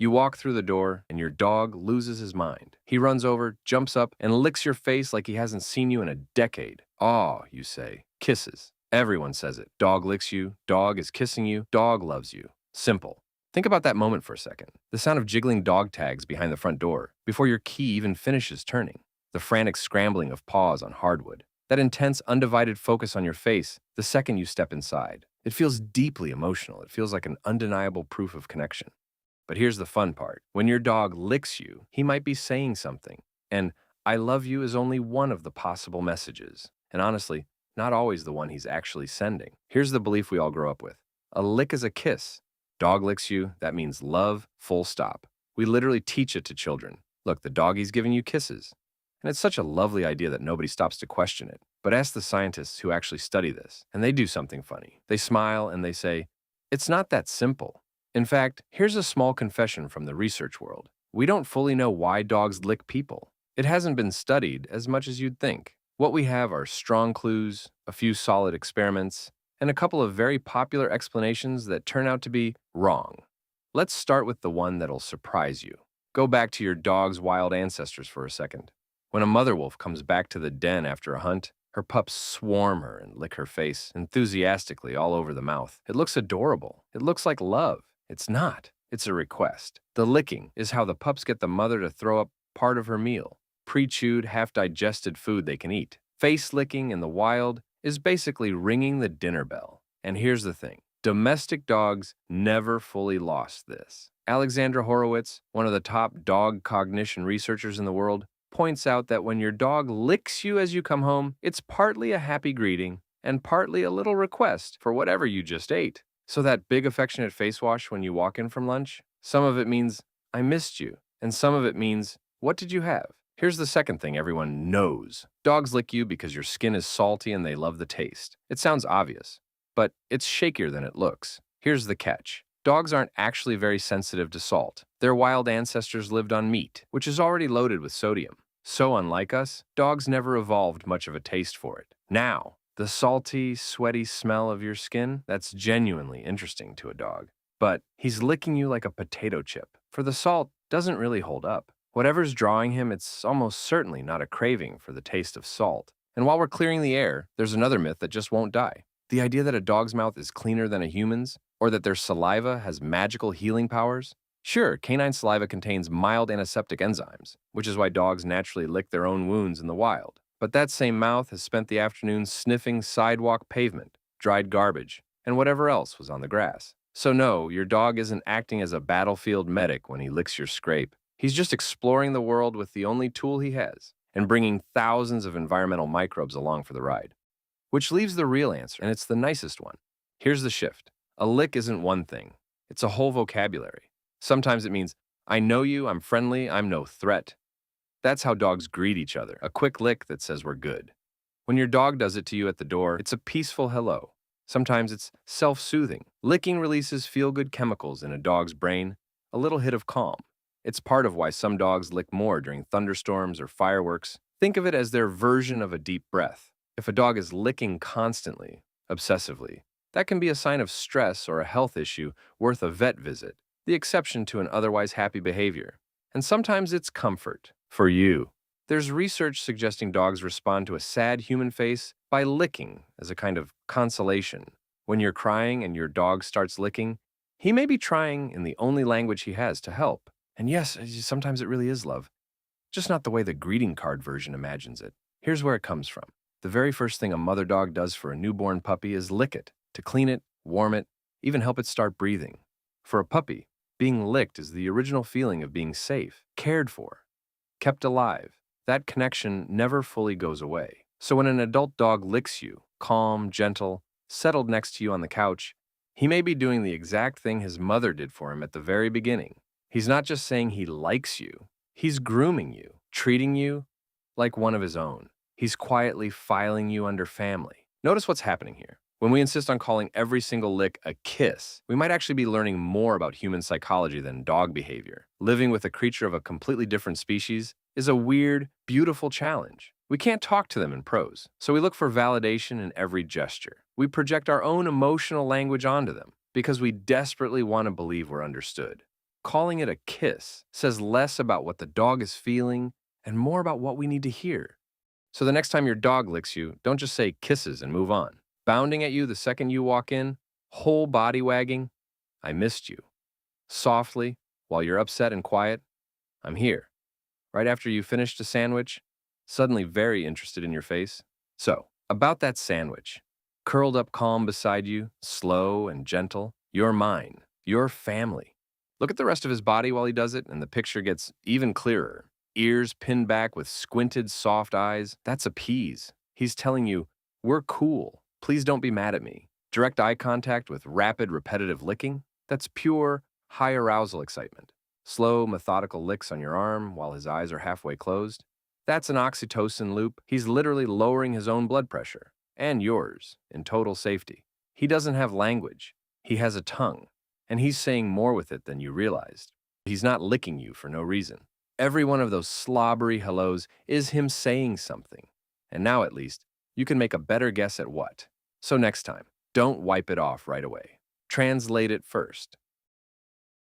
You walk through the door, and your dog loses his mind. He runs over, jumps up, and licks your face like he hasn't seen you in a decade. Aw, you say. Kisses. Everyone says it. Dog licks you, dog is kissing you, dog loves you. Simple. Think about that moment for a second. The sound of jiggling dog tags behind the front door, before your key even finishes turning. The frantic scrambling of paws on hardwood. That intense, undivided focus on your face the second you step inside. It feels deeply emotional. It feels like an undeniable proof of connection. But here's the fun part. When your dog licks you, he might be saying something. And I love you is only one of the possible messages. And honestly, not always the one he's actually sending. Here's the belief we all grow up with. A lick is a kiss. Dog licks you, that means love, full stop. We literally teach it to children. Look, the doggy's giving you kisses. And it's such a lovely idea that nobody stops to question it. But ask the scientists who actually study this, and they do something funny. They smile and they say, it's not that simple. In fact, here's a small confession from the research world. We don't fully know why dogs lick people. It hasn't been studied as much as you'd think. What we have are strong clues, a few solid experiments, and a couple of very popular explanations that turn out to be wrong. Let's start with the one that'll surprise you. Go back to your dog's wild ancestors for a second. When a mother wolf comes back to the den after a hunt, her pups swarm her and lick her face enthusiastically all over the mouth. It looks adorable. It looks like love. It's not. It's a request. The licking is how the pups get the mother to throw up part of her meal, pre-chewed, half-digested food they can eat. Face licking in the wild is basically ringing the dinner bell. And here's the thing. Domestic dogs never fully lost this. Alexandra Horowitz, one of the top dog cognition researchers in the world, points out that when your dog licks you as you come home, it's partly a happy greeting and partly a little request for whatever you just ate. So that big affectionate face wash when you walk in from lunch, some of it means, I missed you, and some of it means, what did you have? Here's the second thing everyone knows. Dogs lick you because your skin is salty and they love the taste. It sounds obvious, but it's shakier than it looks. Here's the catch. Dogs aren't actually very sensitive to salt. Their wild ancestors lived on meat, which is already loaded with sodium. So unlike us, dogs never evolved much of a taste for it. Now, the salty, sweaty smell of your skin, that's genuinely interesting to a dog. But he's licking you like a potato chip, for the salt doesn't really hold up. Whatever's drawing him, it's almost certainly not a craving for the taste of salt. And while we're clearing the air, there's another myth that just won't die. The idea that a dog's mouth is cleaner than a human's, or that their saliva has magical healing powers. Sure, canine saliva contains mild antiseptic enzymes, which is why dogs naturally lick their own wounds in the wild. But that same mouth has spent the afternoon sniffing sidewalk pavement, dried garbage, and whatever else was on the grass. So no, your dog isn't acting as a battlefield medic when he licks your scrape. He's just exploring the world with the only tool he has, and bringing thousands of environmental microbes along for the ride. Which leaves the real answer, and it's the nicest one. Here's the shift. A lick isn't one thing. It's a whole vocabulary. Sometimes it means, I know you, I'm friendly, I'm no threat. That's how dogs greet each other, a quick lick that says we're good. When your dog does it to you at the door, it's a peaceful hello. Sometimes it's self-soothing. Licking releases feel-good chemicals in a dog's brain, a little hit of calm. It's part of why some dogs lick more during thunderstorms or fireworks. Think of it as their version of a deep breath. If a dog is licking constantly, obsessively, that can be a sign of stress or a health issue worth a vet visit, the exception to an otherwise happy behavior. And sometimes it's comfort for you. There's research suggesting dogs respond to a sad human face by licking as a kind of consolation. When you're crying and your dog starts licking, he may be trying in the only language he has to help. And yes, sometimes it really is love, just not the way the greeting card version imagines it. Here's where it comes from. The very first thing a mother dog does for a newborn puppy is lick it, to clean it, warm it, even help it start breathing. For a puppy, being licked is the original feeling of being safe, cared for, kept alive. That connection never fully goes away. So when an adult dog licks you, calm, gentle, settled next to you on the couch, he may be doing the exact thing his mother did for him at the very beginning. He's not just saying he likes you, he's grooming you, treating you like one of his own. He's quietly filing you under family. Notice what's happening here. When we insist on calling every single lick a kiss, we might actually be learning more about human psychology than dog behavior. Living with a creature of a completely different species is a weird, beautiful challenge. We can't talk to them in prose, so we look for validation in every gesture. We project our own emotional language onto them because we desperately want to believe we're understood. Calling it a kiss says less about what the dog is feeling and more about what we need to hear. So the next time your dog licks you, don't just say kisses and move on. Bounding at you the second you walk in, whole body wagging, I missed you. Softly, while you're upset and quiet, I'm here. Right after you finished a sandwich, suddenly very interested in your face. So, about that sandwich, curled up calm beside you, slow and gentle, you're mine, your family. Look at the rest of his body while he does it, and the picture gets even clearer. Ears pinned back with squinted, soft eyes. That's appease. He's telling you, we're cool. Please don't be mad at me. Direct eye contact with rapid, repetitive licking. That's pure, high arousal excitement. Slow, methodical licks on your arm while his eyes are halfway closed. That's an oxytocin loop. He's literally lowering his own blood pressure and yours in total safety. He doesn't have language. He has a tongue, and he's saying more with it than you realized. He's not licking you for no reason. Every one of those slobbery hellos is him saying something. And now, at least, you can make a better guess at what. So next time, don't wipe it off right away. Translate it first.